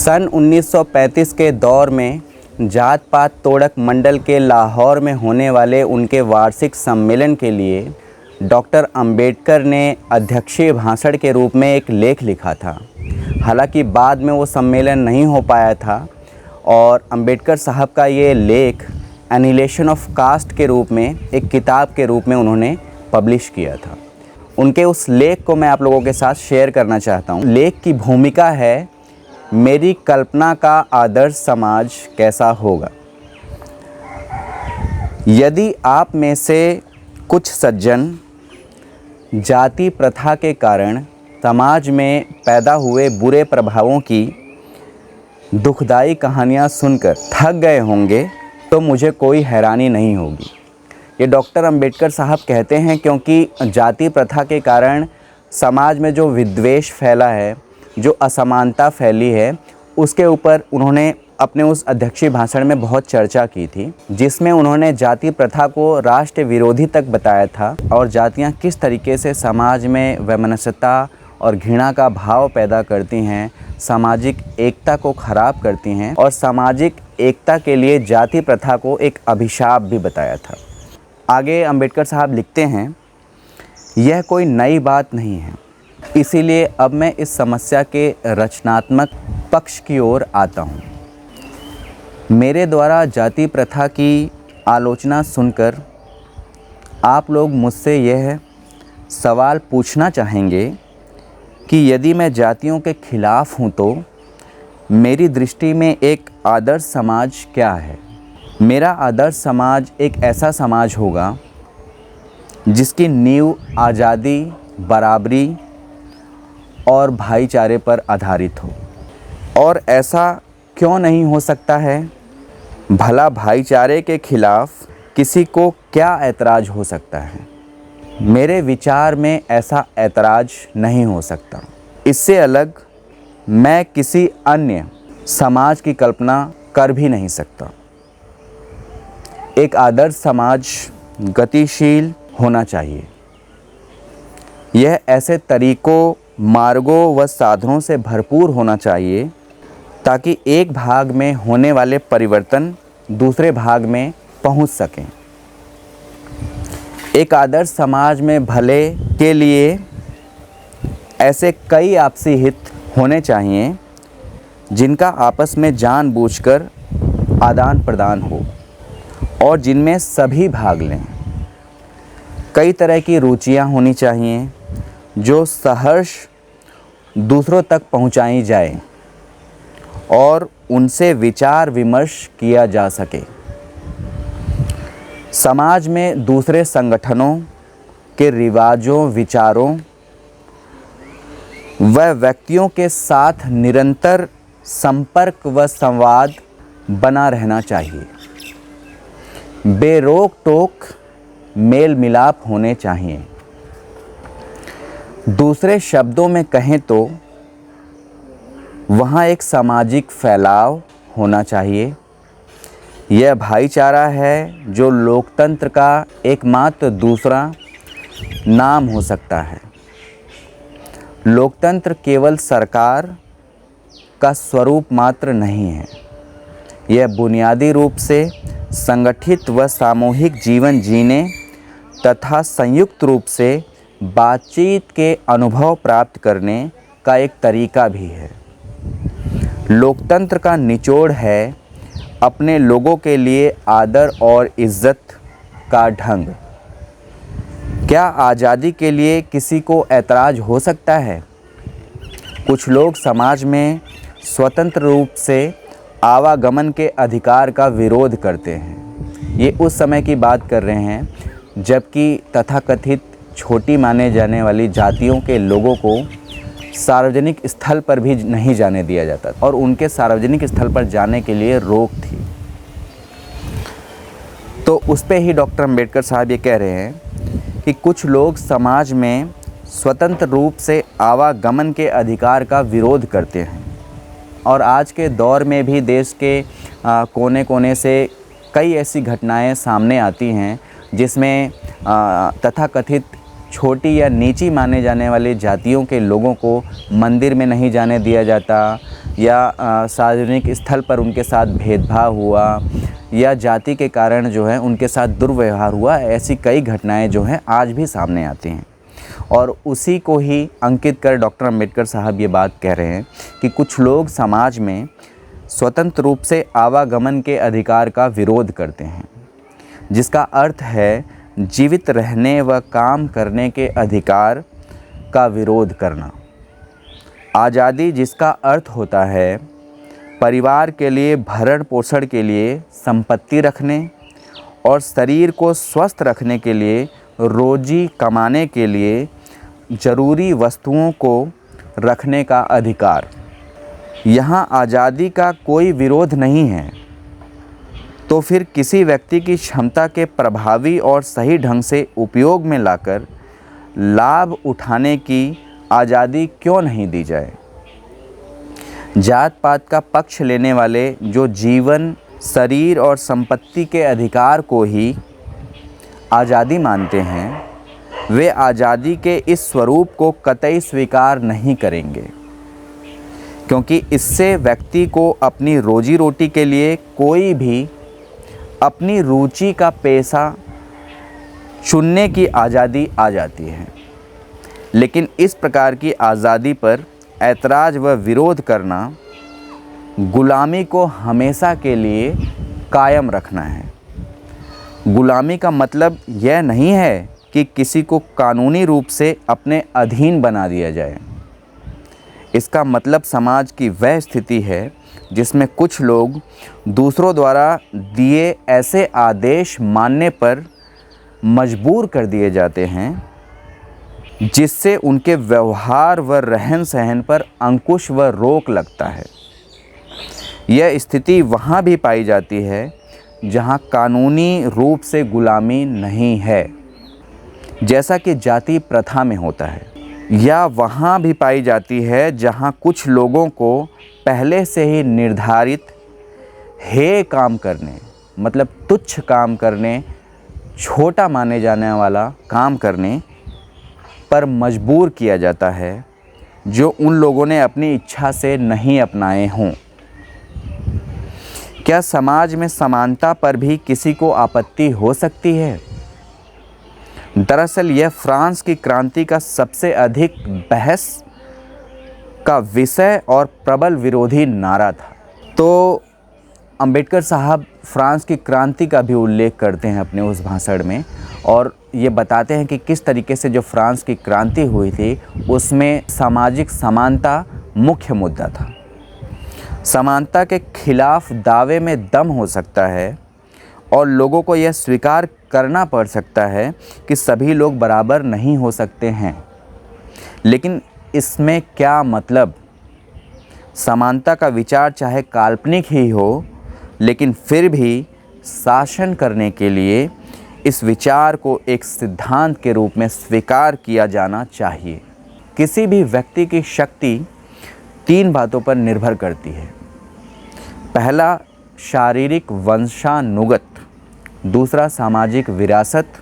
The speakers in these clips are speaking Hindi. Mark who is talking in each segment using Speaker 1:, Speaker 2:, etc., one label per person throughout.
Speaker 1: सन 1935 के दौर में जात पात तोड़क मंडल के लाहौर में होने वाले उनके वार्षिक सम्मेलन के लिए डॉक्टर अंबेडकर ने अध्यक्षीय भाषण के रूप में एक लेख लिखा था। हालांकि बाद में वो सम्मेलन नहीं हो पाया था और अंबेडकर साहब का ये लेख एनिहिलेशन ऑफ कास्ट के रूप में एक किताब के रूप में उन्होंने पब्लिश किया था। उनके उस लेख को मैं आप लोगों के साथ शेयर करना चाहता हूँ। लेख की भूमिका है मेरी कल्पना का आदर्श समाज कैसा होगा। यदि आप में से कुछ सज्जन जाति प्रथा के कारण समाज में पैदा हुए बुरे प्रभावों की दुखदाई कहानियाँ सुनकर थक गए होंगे तो मुझे कोई हैरानी नहीं होगी। ये डॉक्टर अंबेडकर साहब कहते हैं क्योंकि जाति प्रथा के कारण समाज में जो विद्वेष फैला है, जो असमानता फैली है, उसके ऊपर उन्होंने अपने उस अध्यक्षीय भाषण में बहुत चर्चा की थी, जिसमें उन्होंने जाति प्रथा को राष्ट्र विरोधी तक बताया था और जातियां किस तरीके से समाज में वैमनस्यता और घृणा का भाव पैदा करती हैं, सामाजिक एकता को ख़राब करती हैं और सामाजिक एकता के लिए जाति प्रथा को एक अभिशाप भी बताया था। आगे अंबेडकर साहब लिखते हैं, यह कोई नई बात नहीं है, इसीलिए अब मैं इस समस्या के रचनात्मक पक्ष की ओर आता हूँ। मेरे द्वारा जाति प्रथा की आलोचना सुनकर आप लोग मुझसे यह सवाल पूछना चाहेंगे कि यदि मैं जातियों के खिलाफ़ हूँ तो मेरी दृष्टि में एक आदर्श समाज क्या है। मेरा आदर्श समाज एक ऐसा समाज होगा जिसकी नींव आज़ादी, बराबरी और भाईचारे पर आधारित हो। और ऐसा क्यों नहीं हो सकता है? भला भाईचारे के खिलाफ़ किसी को क्या ऐतराज़ हो सकता है? मेरे विचार में ऐसा ऐतराज़ नहीं हो सकता। इससे अलग मैं किसी अन्य समाज की कल्पना कर भी नहीं सकता। एक आदर्श समाज गतिशील होना चाहिए। यह ऐसे तरीक़ों, मार्गों व साधनों से भरपूर होना चाहिए ताकि एक भाग में होने वाले परिवर्तन दूसरे भाग में पहुंच सकें। एक आदर्श समाज में भले के लिए ऐसे कई आपसी हित होने चाहिए जिनका आपस में जानबूझकर आदान प्रदान हो और जिनमें सभी भाग लें। कई तरह की रुचियां होनी चाहिए जो सहर्ष दूसरों तक पहुंचाई जाए और उनसे विचार विमर्श किया जा सके। समाज में दूसरे संगठनों के रिवाजों, विचारों व व्यक्तियों के साथ निरंतर संपर्क व संवाद बना रहना चाहिए। बेरोक टोक मेल मिलाप होने चाहिए। दूसरे शब्दों में कहें तो वहाँ एक सामाजिक फैलाव होना चाहिए। यह भाईचारा है जो लोकतंत्र का एकमात्र दूसरा नाम हो सकता है। लोकतंत्र केवल सरकार का स्वरूप मात्र नहीं है, यह बुनियादी रूप से संगठित व सामूहिक जीवन जीने तथा संयुक्त रूप से बातचीत के अनुभव प्राप्त करने का एक तरीका भी है। लोकतंत्र का निचोड़ है अपने लोगों के लिए आदर और इज्जत का ढंग। क्या आज़ादी के लिए किसी को ऐतराज़ हो सकता है? कुछ लोग समाज में स्वतंत्र रूप से आवागमन के अधिकार का विरोध करते हैं। ये उस समय की बात कर रहे हैं जबकि तथाकथित छोटी माने जाने वाली जातियों के लोगों को सार्वजनिक स्थल पर भी नहीं जाने दिया जाता और उनके सार्वजनिक स्थल पर जाने के लिए रोक थी। तो उस पे ही डॉक्टर अंबेडकर साहब ये कह रहे हैं कि कुछ लोग समाज में स्वतंत्र रूप से आवागमन के अधिकार का विरोध करते हैं और आज के दौर में भी देश के कोने कोने से कई ऐसी घटनाएं सामने आती हैं जिसमें तथाकथित छोटी या नीची माने जाने वाली जातियों के लोगों को मंदिर में नहीं जाने दिया जाता, या सार्वजनिक स्थल पर उनके साथ भेदभाव हुआ, या जाति के कारण जो है उनके साथ दुर्व्यवहार हुआ, ऐसी कई घटनाएं जो हैं आज भी सामने आती हैं। और उसी को ही अंकित कर डॉक्टर अंबेडकर साहब ये बात कह रहे हैं कि कुछ लोग समाज में स्वतंत्र रूप से आवागमन के अधिकार का विरोध करते हैं, जिसका अर्थ है जीवित रहने व काम करने के अधिकार का विरोध करना। आज़ादी जिसका अर्थ होता है परिवार के लिए भरण पोषण के लिए संपत्ति रखने और शरीर को स्वस्थ रखने के लिए रोजी कमाने के लिए ज़रूरी वस्तुओं को रखने का अधिकार। यहाँ आज़ादी का कोई विरोध नहीं है, तो फिर किसी व्यक्ति की क्षमता के प्रभावी और सही ढंग से उपयोग में लाकर लाभ उठाने की आज़ादी क्यों नहीं दी जाए। जात पात का पक्ष लेने वाले जो जीवन, शरीर और संपत्ति के अधिकार को ही आज़ादी मानते हैं, वे आज़ादी के इस स्वरूप को कतई स्वीकार नहीं करेंगे, क्योंकि इससे व्यक्ति को अपनी रोजी रोटी के लिए कोई भी अपनी रुचि का पेशा चुनने की आज़ादी आ जाती है। लेकिन इस प्रकार की आज़ादी पर ऐतराज़ व विरोध करना गुलामी को हमेशा के लिए कायम रखना है। गुलामी का मतलब यह नहीं है कि किसी को कानूनी रूप से अपने अधीन बना दिया जाए। इसका मतलब समाज की वह स्थिति है जिसमें कुछ लोग दूसरों द्वारा दिए ऐसे आदेश मानने पर मजबूर कर दिए जाते हैं जिससे उनके व्यवहार व रहन सहन पर अंकुश व रोक लगता है। यह स्थिति वहाँ भी पाई जाती है जहाँ कानूनी रूप से गुलामी नहीं है, जैसा कि जाति प्रथा में होता है, या वहाँ भी पाई जाती है जहाँ कुछ लोगों को पहले से ही निर्धारित हे काम करने, मतलब तुच्छ काम करने, छोटा माने जाने वाला काम करने पर मजबूर किया जाता है, जो उन लोगों ने अपनी इच्छा से नहीं अपनाए हों। क्या समाज में समानता पर भी किसी को आपत्ति हो सकती है? दरअसल यह फ्रांस की क्रांति का सबसे अधिक बहस का विषय और प्रबल विरोधी नारा था। तो अंबेडकर साहब फ्रांस की क्रांति का भी उल्लेख करते हैं अपने उस भाषण में, और ये बताते हैं कि किस तरीके से जो फ्रांस की क्रांति हुई थी उसमें सामाजिक समानता मुख्य मुद्दा था। समानता के खिलाफ दावे में दम हो सकता है और लोगों को यह स्वीकार करना पड़ सकता है कि सभी लोग बराबर नहीं हो सकते हैं। लेकिन इसमें क्या मतलब? समानता का विचार चाहे काल्पनिक ही हो, लेकिन फिर भी शासन करने के लिए इस विचार को एक सिद्धांत के रूप में स्वीकार किया जाना चाहिए। किसी भी व्यक्ति की शक्ति 3 बातों पर निर्भर करती है। पहला, शारीरिक वंशानुगत, दूसरा सामाजिक विरासत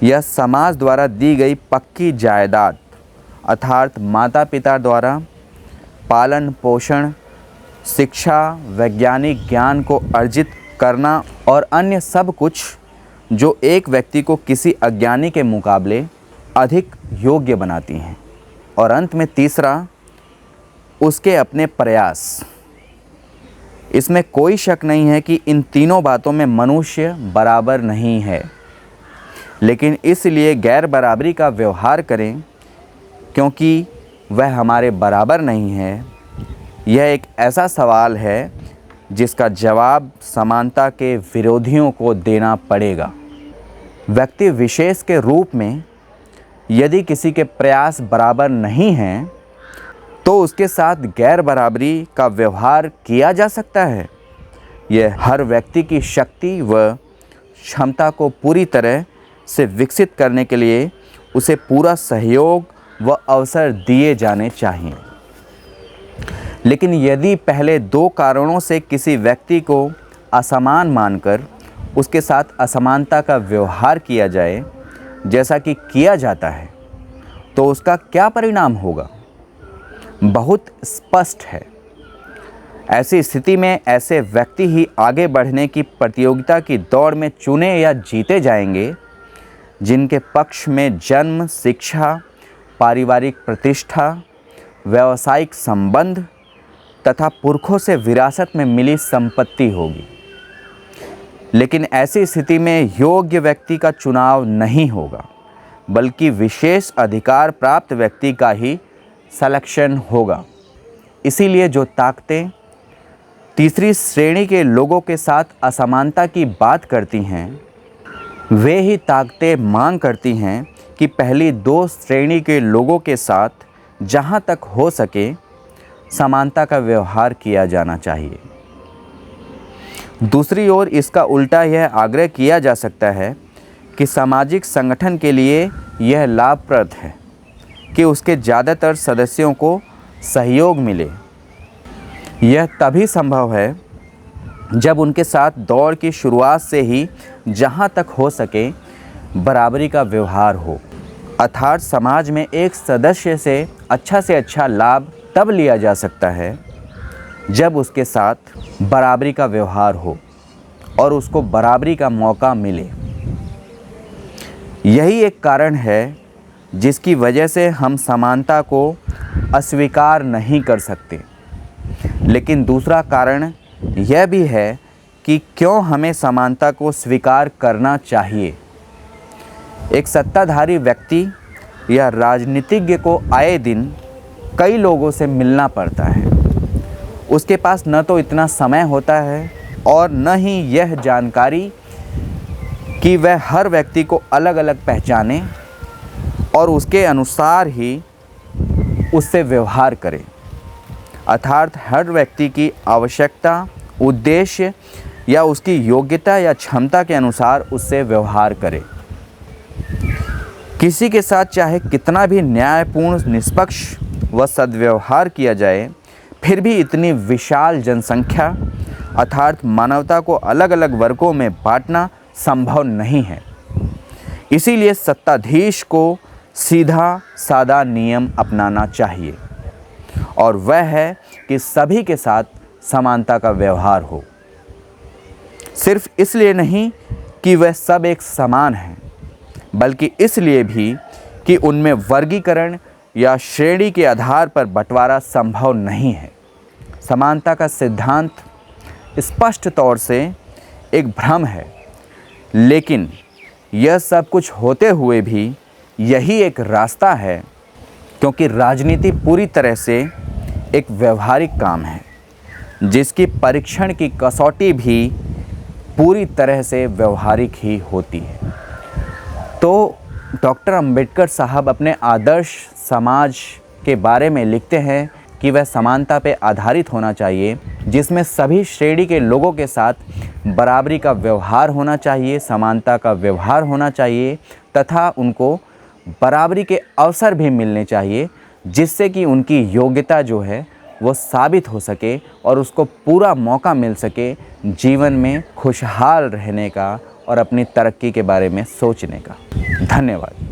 Speaker 1: या समाज द्वारा दी गई पक्की जायदाद अर्थात माता पिता द्वारा पालन पोषण, शिक्षा, वैज्ञानिक ज्ञान को अर्जित करना और अन्य सब कुछ जो एक व्यक्ति को किसी अज्ञानी के मुकाबले अधिक योग्य बनाती हैं। और अंत में तीसरा, उसके अपने प्रयास। इसमें कोई शक नहीं है कि इन तीनों बातों में मनुष्य बराबर नहीं है, लेकिन इसलिए गैर बराबरी का व्यवहार करें क्योंकि वह हमारे बराबर नहीं है, यह एक ऐसा सवाल है जिसका जवाब समानता के विरोधियों को देना पड़ेगा। व्यक्ति विशेष के रूप में यदि किसी के प्रयास बराबर नहीं हैं तो उसके साथ गैर बराबरी का व्यवहार किया जा सकता है। यह हर व्यक्ति की शक्ति व क्षमता को पूरी तरह से विकसित करने के लिए उसे पूरा सहयोग व अवसर दिए जाने चाहिए। लेकिन यदि पहले 2 कारणों से किसी व्यक्ति को असमान मानकर उसके साथ असमानता का व्यवहार किया जाए, जैसा कि किया जाता है, तो उसका क्या परिणाम होगा? बहुत स्पष्ट है। ऐसी स्थिति में ऐसे व्यक्ति ही आगे बढ़ने की प्रतियोगिता की दौड़ में चुने या जीते जाएंगे जिनके पक्ष में जन्म, शिक्षा, पारिवारिक प्रतिष्ठा, व्यावसायिक संबंध तथा पुरखों से विरासत में मिली संपत्ति होगी। लेकिन ऐसी स्थिति में योग्य व्यक्ति का चुनाव नहीं होगा, बल्कि विशेष अधिकार प्राप्त व्यक्ति का ही सिलेक्शन होगा। इसीलिए जो ताकतें तीसरी श्रेणी के लोगों के साथ असमानता की बात करती हैं, वे ही ताकतें मांग करती हैं कि पहली दो श्रेणी के लोगों के साथ जहां तक हो सके समानता का व्यवहार किया जाना चाहिए। दूसरी ओर इसका उल्टा यह आग्रह किया जा सकता है कि सामाजिक संगठन के लिए यह लाभप्रद है कि उसके ज़्यादातर सदस्यों को सहयोग मिले। यह तभी संभव है जब उनके साथ दौड़ की शुरुआत से ही जहां तक हो सके बराबरी का व्यवहार हो। अर्थात समाज में एक सदस्य से अच्छा लाभ तब लिया जा सकता है जब उसके साथ बराबरी का व्यवहार हो और उसको बराबरी का मौका मिले। यही एक कारण है जिसकी वजह से हम समानता को अस्वीकार नहीं कर सकते। लेकिन दूसरा कारण यह भी है कि क्यों हमें समानता को स्वीकार करना चाहिए। एक सत्ताधारी व्यक्ति या राजनीतिज्ञ को आए दिन कई लोगों से मिलना पड़ता है। उसके पास न तो इतना समय होता है और न ही यह जानकारी कि वह हर व्यक्ति को अलग अलग पहचाने और उसके अनुसार ही उससे व्यवहार करे। अर्थात हर व्यक्ति की आवश्यकता, उद्देश्य या उसकी योग्यता या क्षमता के अनुसार उससे व्यवहार करे। किसी के साथ चाहे कितना भी न्यायपूर्ण, निष्पक्ष व सद्व्यवहार किया जाए, फिर भी इतनी विशाल जनसंख्या अर्थात मानवता को अलग अलग वर्गों में बांटना संभव नहीं है। इसीलिए सत्ताधीश को सीधा सादा नियम अपनाना चाहिए और वह है कि सभी के साथ समानता का व्यवहार हो। सिर्फ इसलिए नहीं कि वह सब एक समान हैं, बल्कि इसलिए भी कि उनमें वर्गीकरण या श्रेणी के आधार पर बंटवारा संभव नहीं है। समानता का सिद्धांत स्पष्ट तौर से एक भ्रम है, लेकिन यह सब कुछ होते हुए भी यही एक रास्ता है, क्योंकि राजनीति पूरी तरह से एक व्यवहारिक काम है जिसकी परीक्षण की कसौटी भी पूरी तरह से व्यवहारिक ही होती है। तो डॉक्टर अंबेडकर साहब अपने आदर्श समाज के बारे में लिखते हैं कि वह समानता पे आधारित होना चाहिए, जिसमें सभी श्रेणी के लोगों के साथ बराबरी का व्यवहार होना चाहिए, समानता का व्यवहार होना चाहिए तथा उनको बराबरी के अवसर भी मिलने चाहिए, जिससे कि उनकी योग्यता जो है वो साबित हो सके और उसको पूरा मौका मिल सके जीवन में खुशहाल रहने का और अपनी तरक्की के बारे में सोचने का। धन्यवाद।